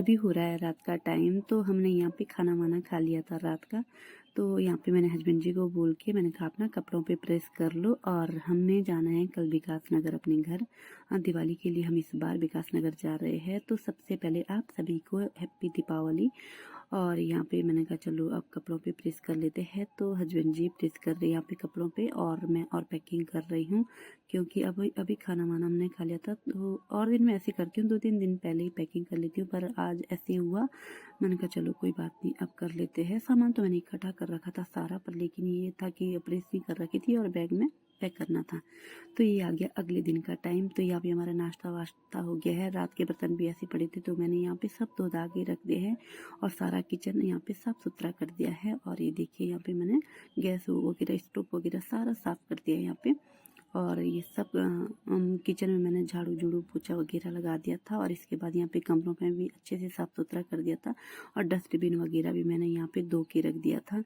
अभी हो रहा है रात का टाइम, तो हमने यहाँ पे खाना वाना खा लिया था रात का। तो यहाँ पे मैंने हस्बैंड जी को बोल के मैंने कहा अपना कपड़ों पे प्रेस कर लो, और हमने जाना है कल विकास नगर अपने घर। दिवाली के लिए हम इस बार विकास नगर जा रहे हैं। तो सबसे पहले आप सभी को हैप्पी दीपावली। और यहाँ पे मैंने कहा चलो अब कपड़ों पे प्रेस कर लेते हैं। तो हस्बैंड जी प्रेस कर रहे हैं यहाँ पे कपड़ों पे, और मैं और पैकिंग कर रही हूँ, क्योंकि अभी अभी खाना वाना हमने खा लिया था। तो और दिन मैं ऐसे करती हूँ, 2-3 दिन पहले ही पैकिंग कर लेती हूँ, पर आज ऐसे हुआ। मैंने कहा चलो कोई बात नहीं, अब कर लेते हैं। सामान तो मैंने इकट्ठा कर रखा था सारा, पर लेकिन ये था कि प्रेस नहीं कर रखी थी और बैग में पैक करना था। तो ये आ गया अगले दिन का टाइम। तो यहाँ पे हमारा नाश्ता वाश्ता हो गया है। रात के बर्तन भी ऐसे पड़े थे, तो मैंने यहाँ पे सब धो धा के रख दिए हैं, और सारा किचन यहाँ पे साफ सुथरा कर दिया है। और ये देखिए यहाँ पे मैंने गैस वगैरह स्टोव वगैरह सारा साफ कर दिया है यहाँ पे। और ये सब किचन में मैंने झाड़ू झूड़ू पोछा वगैरह लगा दिया था, और इसके बाद यहाँ पे कमरों में भी अच्छे से साफ़ सुथरा कर दिया था, और डस्टबिन वगैरह भी मैंने यहाँ पे धो के रख दिया था।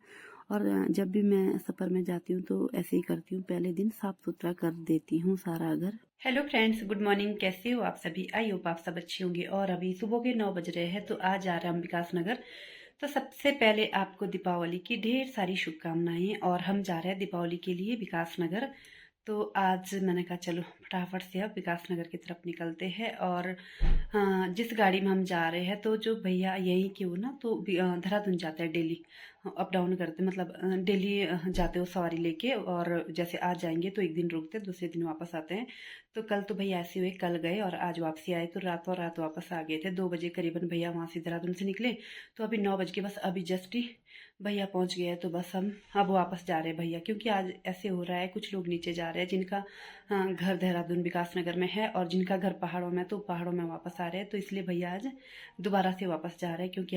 और जब भी मैं सफ़र में जाती हूँ तो ऐसे ही करती हूँ, पहले दिन साफ़ सुथरा कर देती हूँ सारा घर। Hello friends, good morning. कैसे हो आप सभी? आई होप आप सब अच्छे होंगे। और अभी सुबह के 9 बज रहे हैं, तो आज जा रहे हैं हम विकास नगर। तो सबसे पहले आपको दीपावली की ढेर सारी शुभकामनाएं। और हम जा रहे हैं दीपावली के लिए विकास नगर। तो आज मैंने कहा चलो फटाफट से अब विकास नगर की तरफ निकलते हैं। और जिस गाड़ी में हम जा रहे हैं, तो जो भैया यहीं के हो ना, तो देहरादून जाते हैं डेली, अप डाउन करते, मतलब डेली जाते हो सवारी लेके। और जैसे आज जाएंगे तो एक दिन रुकते, दूसरे दिन वापस आते हैं। तो कल तो भैया ऐसे हुए, कल गए और आज वापसी आए, तो रातों रात वापस आ गए थे। 2 बजे करीबन भैया वहाँ से देहरादून से निकले। तो अभी 9 बज के बस अभी जस्ट ही भैया पहुंच गए। तो बस हम अब वापस जा रहे हैं भैया, क्योंकि आज ऐसे हो रहा है कुछ लोग नीचे जा रहे हैं जिनका घर देहरादून विकास नगर में है, और जिनका घर पहाड़ों में, तो पहाड़ों में वापस आ रहे हैं। तो इसलिए भैया आज दोबारा से वापस जा रहे हैं, क्योंकि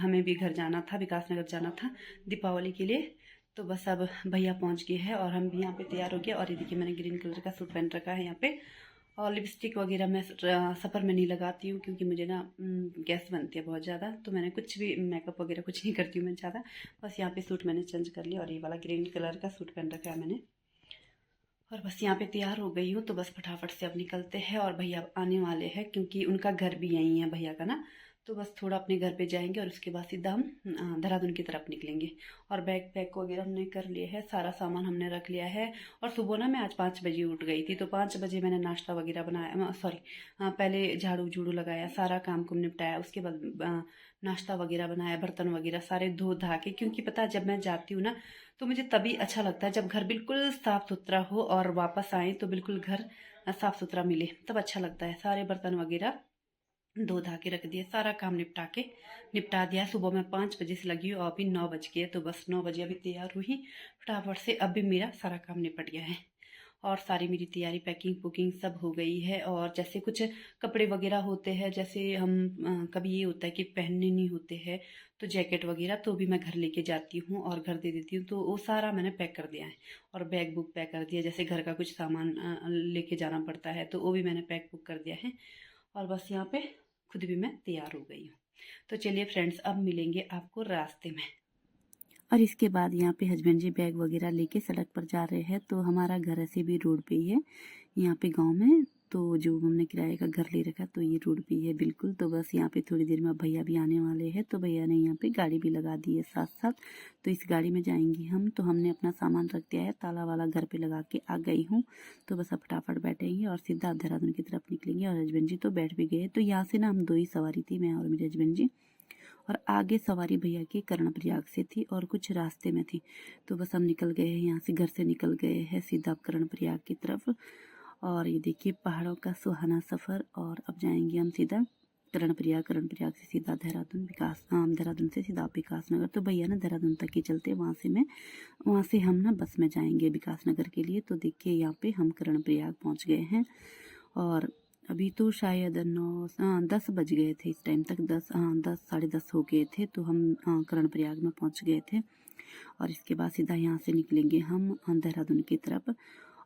हमें भी घर जाना था, विकास नगर जाना था दीपावली के लिए। तो बस अब भैया पहुंच गए हैं, और हम भी यहाँ पे तैयार हो गए। और ये देखिए मैंने ग्रीन कलर का सूट पहन रखा है यहाँ पे। और लिपस्टिक वगैरह मैं सफ़र में नहीं लगाती हूँ, क्योंकि मुझे ना गैस बनती है बहुत ज़्यादा। तो मैंने कुछ भी मेकअप वगैरह कुछ नहीं करती हूँ मैं ज़्यादा। बस यहाँ पे सूट मैंने चेंज कर लिया, और ये वाला ग्रीन कलर का सूट पहन रखा है मैंने। और बस यहाँ पे तैयार हो गई हूँ। तो बस फटाफट से अब निकलते हैं, और भैया आने वाले हैं, क्योंकि उनका घर भी यहीं है भैया का ना। तो बस थोड़ा अपने घर पे जाएंगे, और उसके बाद सीधा हम देहरादून की तरफ निकलेंगे। और बैग पैक वगैरह हमने कर लिए है, सारा सामान हमने रख लिया है। और सुबह ना मैं आज 5 बजे उठ गई थी, तो 5 बजे मैंने नाश्ता वगैरह बनाया, सॉरी, पहले झाड़ू झूड़ू लगाया, सारा काम को निपटाया। उसके बाद नाश्ता वगैरह बनाया, बर्तन वगैरह सारे धो धा के, क्योंकि पता है जब मैं जाती हूँ ना, तो मुझे तभी अच्छा लगता है जब घर बिल्कुल साफ़ सुथरा हो, और वापस आए तो बिल्कुल घर साफ़ सुथरा मिले, तब अच्छा लगता है। सारे बर्तन वगैरह धो धा के रख दिए, सारा काम निपटा दिया। सुबह मैं 5 बजे से लगी हूँ, और अभी 9 बज गए। तो बस 9 बजे अभी तैयार हुई फटाफट से। अभी मेरा सारा काम निपट गया है, और सारी मेरी तैयारी पैकिंग पुकिंग सब हो गई है। और जैसे कुछ कपड़े वगैरह होते हैं, जैसे हम कभी ये होता है कि पहनने नहीं होते हैं, तो जैकेट वगैरह तो भी मैं घर लेके जाती हूँ और घर दे देती हूँ। तो वो सारा मैंने पैक कर दिया है, और बैग बुक पैक कर दिया। जैसे घर का कुछ सामान लेके जाना पड़ता है, तो वो भी मैंने पैक बुक कर दिया है। और बस यहाँ पे खुद भी मैं तैयार हो गई हूँ। तो चलिए फ्रेंड्स, अब मिलेंगे आपको रास्ते में। और इसके बाद यहाँ पे हस्बैंड जी बैग वगैरह लेके सड़क पर जा रहे हैं। तो हमारा घर ऐसे भी रोड पे ही है यहाँ पे गांव में। तो जो हमने किराए का घर ले रखा, तो ये रोड पे ही है बिल्कुल। तो बस यहाँ पे थोड़ी देर में भैया भी आने वाले हैं, तो भैया ने यहाँ पे गाड़ी भी लगा दी है साथ साथ। तो इस गाड़ी में जाएंगे हम। तो हमने अपना सामान रख दिया है, ताला वाला घर पे लगा के आ गई हूँ। तो बस अब फटाफट बैठेंगे और सीधा देहरादून की तरफ निकलेंगे। और हस्बैंड जी तो बैठ भी गए। तो यहाँ से ना हम 2 ही सवारी थी, मैं और मेरे हस्बैंड जी। और आगे सवारी भैया की कर्णप्रयाग से थी, और कुछ रास्ते में थी। तो बस हम निकल गए हैं यहाँ से, घर से निकल गए हैं सीधा कर्णप्रयाग की तरफ। और ये देखिए पहाड़ों का सुहाना सफ़र। और अब जाएंगे हम सीधा कर्णप्रयाग से सीधा देहरादून, देहरादून से सीधा विकास नगर। तो भैया ना देहरादून तक ही चलते, वहाँ से हम ना बस में जाएंगे विकास नगर के लिए। तो देखिए यहाँ पे हम कर्णप्रयाग पहुँच गए हैं। और अभी तो शायद 10 बज गए थे इस टाइम तक, 10 साढ़े 10 हो गए थे। तो हम कर्णप्रयाग में पहुंच गए थे। और इसके बाद सीधा यहाँ से निकलेंगे हम देहरादून की तरफ।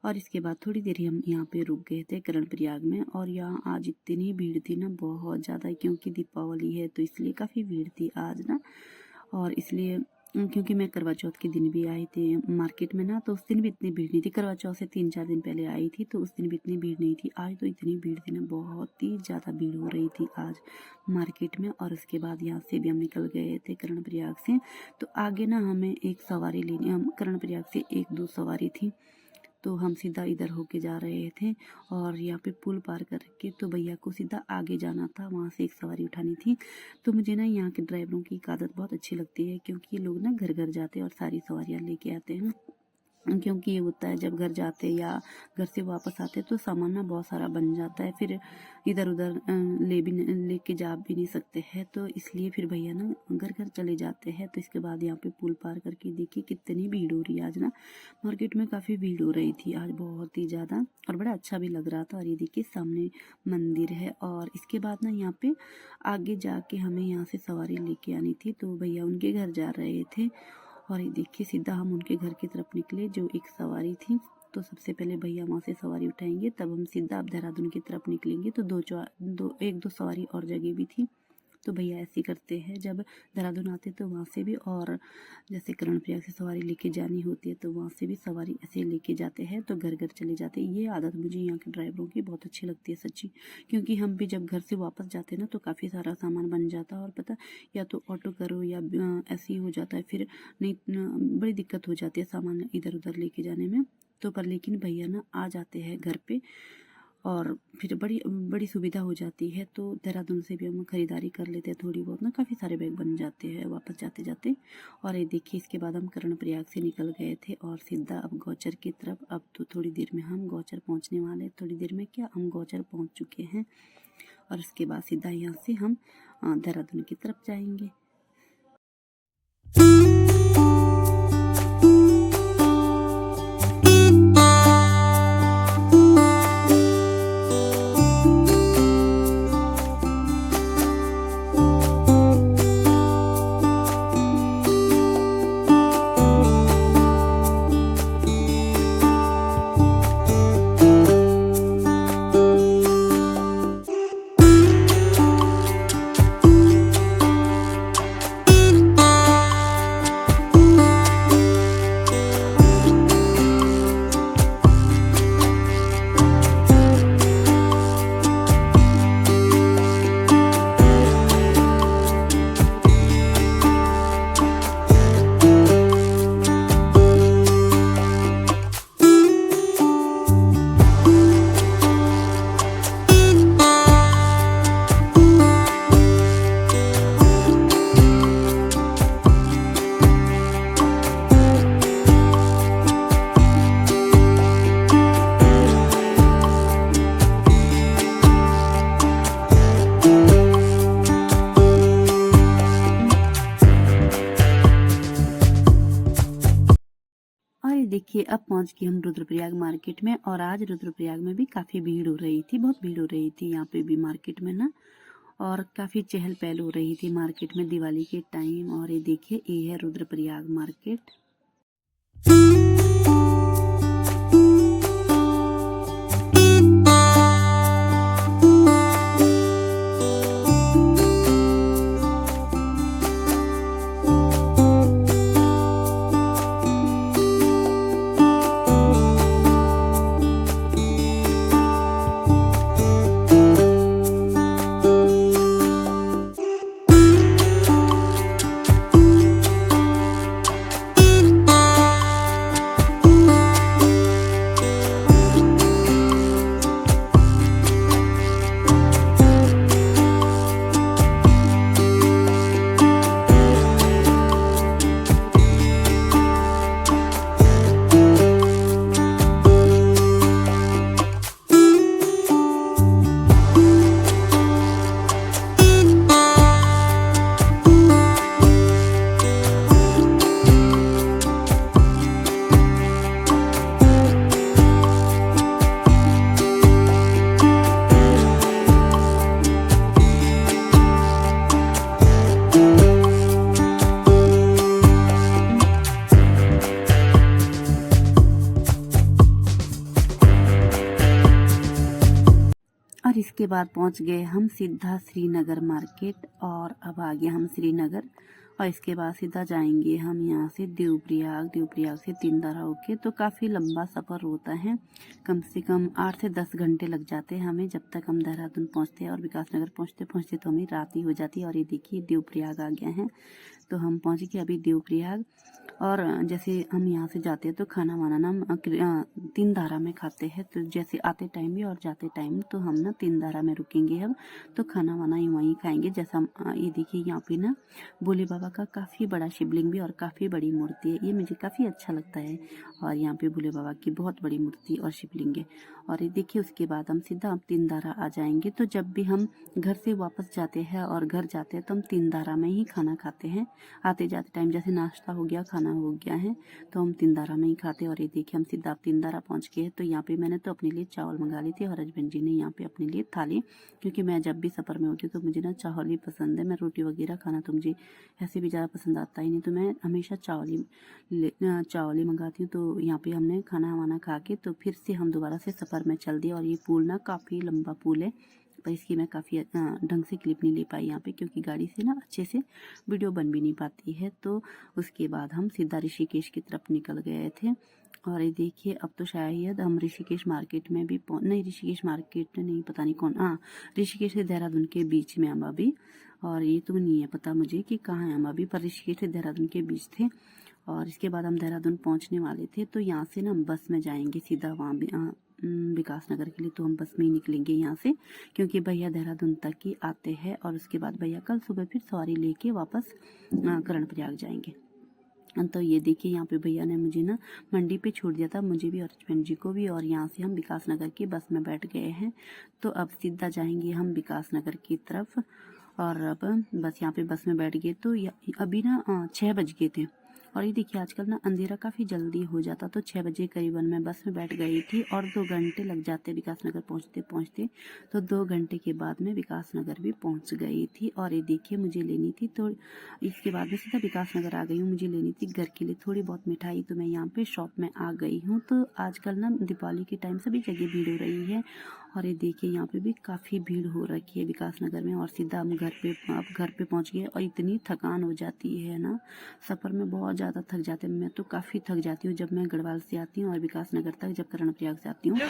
और इसके बाद थोड़ी देर हम यहाँ पे रुक गए थे कर्णप्रयाग में। और यहाँ आज इतनी भीड़ थी ना, बहुत ज़्यादा, क्योंकि दीपावली है तो इसलिए काफ़ी भीड़ थी आज ना। और इसलिए क्योंकि मैं करवा चौथ के दिन भी आई थी मार्केट में ना, तो उस दिन भी इतनी भीड़ नहीं थी। करवा चौथ से 3-4 दिन पहले आई थी, तो उस दिन भी इतनी भीड़ नहीं थी। आज तो इतनी भीड़ थी ना, बहुत ही ज़्यादा भीड़ हो रही थी आज मार्केट में। और उसके बाद यहाँ से भी हम निकल गए थे कर्णप्रयाग से। तो आगे ना हमें एक सवारी लेनी, हम कर्णप्रयाग से 1-2 सवारी थी, तो हम सीधा इधर होके जा रहे थे। और यहाँ पे पुल पार करके तो भैया को सीधा आगे जाना था, वहाँ से एक सवारी उठानी थी। तो मुझे ना यहाँ के ड्राइवरों की एक आदत बहुत अच्छी लगती है, क्योंकि ये लोग ना घर घर जाते हैं और सारी सवारियाँ लेके आते हैं। क्योंकि ये होता है जब घर जाते या घर से वापस आते तो सामान ना बहुत सारा बन जाता है, फिर इधर उधर लेके जा भी नहीं सकते हैं। तो इसलिए फिर भैया ना घर घर चले जाते हैं। तो इसके बाद यहाँ पे पुल पार करके देखिए कितनी भीड़ हो रही है आज ना, मार्केट में काफ़ी भीड़ हो रही थी आज, बहुत ही ज़्यादा, और बड़ा अच्छा भी लग रहा था। और ये देखिए सामने मंदिर है। और इसके बाद ना यहाँ पे आगे जाके हमें यहाँ से सवारी लेके आनी थी, तो भैया उनके घर जा रहे थे। और ये देखिए सीधा हम उनके घर की तरफ निकले, जो एक सवारी थी। तो सबसे पहले भैया वहाँ से सवारी उठाएंगे, तब हम सीधा अब देहरादून की तरफ निकलेंगे। तो 1-2 सवारी और जगह भी थी। तो भैया ऐसे करते हैं, जब देहरादून आते तो वहाँ से भी, और जैसे कर्णप्रयाग से सवारी लेके जानी होती है तो वहाँ से भी सवारी ऐसे लेके जाते हैं, तो घर घर चले जाते हैं। ये आदत मुझे यहाँ के ड्राइवरों की बहुत अच्छी लगती है सच्ची, क्योंकि हम भी जब घर से वापस जाते हैं ना तो काफ़ी सारा सामान बन जाता है, और पता या तो ऑटो करो या ऐसे ही हो जाता है, फिर नहीं बड़ी दिक्कत हो जाती है सामान इधर उधर लेके जाने में। तो पर लेकिन भैया ना आ जाते हैं घर पे, और फिर बड़ी बड़ी सुविधा हो जाती है। तो देहरादून से भी हम खरीदारी कर लेते हैं थोड़ी बहुत ना, काफ़ी सारे बैग बन जाते हैं वापस जाते जाते। और ये देखिए इसके बाद हम कर्णप्रयाग से निकल गए थे और सीधा अब गौचर की तरफ। अब तो थोड़ी देर में हम गौचर पहुंचने वाले, थोड़ी देर में क्या, हम गौचर पहुंच चुके हैं। और उसके बाद सीधा यहाँ से हम देहरादून की तरफ जाएंगे। देखिए अब पहुंच गए हम रुद्रप्रयाग मार्केट में। और आज रुद्रप्रयाग में भी काफ़ी भीड़ हो रही थी, बहुत भीड़ हो रही थी यहाँ पे भी मार्केट में ना, और काफ़ी चहल पहल हो रही थी मार्केट में दिवाली के टाइम। और ये देखिए ये है रुद्रप्रयाग मार्केट। और इसके बाद पहुंच गए हम सीधा श्रीनगर मार्केट। और अब आ गए हम श्रीनगर। और इसके बाद सीधा जाएंगे हम यहाँ से देवप्रयाग। देवप्रयाग से तीनधारा होके, तो काफ़ी लंबा सफ़र होता है, कम से कम 8 से 10 घंटे लग जाते हैं हमें जब तक हम देहरादून पहुँचते हैं। और विकासनगर पहुँचते पहुँचते तो हमें रात ही हो जाती है। और ये देखिए देवप्रयाग आ गया है, तो हम पहुँच गए अभी देवप्रयाग। और जैसे हम यहाँ से जाते हैं तो खाना वाना ना हम तीनधारा में खाते हैं, तो जैसे आते टाइम भी और जाते टाइम तो हम ना तीनधारा में रुकेंगे हम, तो खाना वाना ही वहीं खाएंगे। जैसा ये देखिए यहाँ पे ना भोले बाबा का काफ़ी बड़ा शिवलिंग भी और काफ़ी बड़ी मूर्ति है, ये मुझे काफ़ी अच्छा लगता है। और यहाँ पे भोले बाबा की बहुत बड़ी मूर्ति और शिवलिंग है। और ये देखिए उसके बाद हम सीधा हम तीनधारा आ जाएंगे। तो जब भी हम घर से वापस जाते हैं और घर जाते हैं तो हम तीनधारा में ही खाना खाते हैं। आते जाते टाइम जैसे नाश्ता हो गया, खाना हो गया है, तो हम तीनधारा में ही खाते हैं। और ये देखिए हम सीधा तीनधारा पहुँच गए। तो यहाँ पे मैंने तो अपने लिए चावल मंगा लिए थे और हस्बैंड जी ने यहाँ पे अपने लिए थाली, क्योंकि मैं जब भी सफ़र में होती हूँ तो मुझे ना चावल ही पसंद है। मैं रोटी वगैरह खाना तो मुझे ऐसे भी ज़्यादा पसंद आता ही नहीं, तो मैं हमेशा चावल ही मंगाती हूँ। तो यहाँ पे हमने खाना वाना खा के तो फिर से हम दोबारा से सफ़र में चल दिए। और ये पुल ना काफ़ी लंबा पुल है, पर इसकी मैं काफ़ी ढंग से क्लिप नहीं ले पाई यहाँ पे, क्योंकि गाड़ी से ना अच्छे से वीडियो बन भी नहीं पाती है। तो उसके बाद हम सीधा ऋषिकेश की तरफ निकल गए थे। और ये देखिए अब तो शायद हम ऋषिकेश मार्केट में भी नहीं, ऋषिकेश मार्केट नहीं, पता नहीं कौन, हाँ ऋषिकेश से देहरादून के बीच में हम अभी। और ये तो नहीं है पता मुझे कि कहाँ है हम अभी, पर ऋषिकेश से देहरादून के बीच थे। और इसके बाद हम देहरादून पहुँचने वाले थे, तो यहाँ से ना हम बस में जाएंगे सीधा वहाँ भी विकासनगर के लिए। तो हम बस में ही निकलेंगे यहाँ से, क्योंकि भैया देहरादून तक ही आते हैं। और उसके बाद भैया कल सुबह फिर सवारी लेके वापस कर्णप्रयाग जाएंगे। तो ये देखिए यहाँ पे भैया ने मुझे ना मंडी पे छोड़ दिया था, मुझे भी और हस्बैंड जी को भी। और यहाँ से हम विकासनगर की बस में बैठ गए हैं। तो अब सीधा जाएंगे हम विकासनगर की तरफ। और अब बस यहाँ पे बस में बैठ गए। तो अभी ना 6 बज गए थे। और ये देखिए आजकल ना अंधेरा काफ़ी जल्दी हो जाता, तो 6 बजे करीबन मैं बस में बैठ गई थी। और 2 घंटे लग जाते विकासनगर पहुँचते पहुँचते, तो 2 घंटे के बाद मैं विकासनगर भी पहुँच गई थी। और ये देखिए मुझे लेनी थी, तो इसके बाद मैं सीधा विकासनगर आ गई हूँ। मुझे लेनी थी घर के लिए थोड़ी बहुत मिठाई, तो मैं यहाँ पे शॉप में आ गई हूँ। तो आजकल ना दीपावली के टाइम सभी जगह भीड़ हो रही है। और ये देखिए यहाँ पे भी काफ़ी भीड़ हो रखी है विकासनगर में। और सीधा हम घर पे पहुँच गए। और इतनी थकान हो जाती है ना, सफ़र में बहुत ज़्यादा थक जाते हैं। मैं तो काफ़ी थक जाती हूँ जब मैं गढ़वाल से आती हूँ और विकासनगर तक जब कर्णप्रयाग से आती हूँ। सब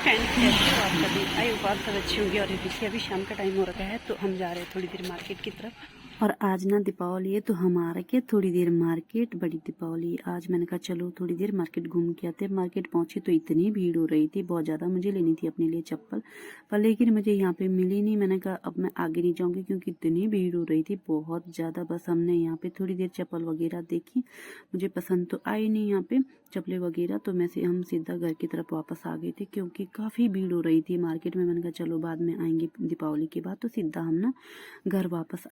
अच्छी होंगी। और ये देखिए अभी शाम का टाइम हो रखा है, तो हम जा रहे हैं थोड़ी देर मार्केट की तरफ। और आज ना दीपावली है, तो हमारा क्या थोड़ी देर मार्केट, बड़ी दीपावली आज। मैंने कहा चलो थोड़ी देर मार्केट घूम के आते। मार्केट पहुंचे तो इतनी भीड़ हो रही थी बहुत ज़्यादा। मुझे लेनी थी अपने लिए चप्पल, पर लेकिन मुझे यहाँ पे मिली नहीं। मैंने कहा अब मैं आगे नहीं जाऊँगी, क्योंकि इतनी भीड़ हो रही थी बहुत ज़्यादा। बस हमने यहाँ पे थोड़ी देर चप्पल वगैरह देखी, मुझे पसंद तो आई नहीं यहाँ पे चप्पलें वगैरह। तो हम सीधा घर की तरफ वापस आ गए थे, क्योंकि काफ़ी भीड़ हो रही थी मार्केट में। मैंने कहा चलो बाद में आएंगे दीपावली के बाद। तो सीधा हम ना घर वापस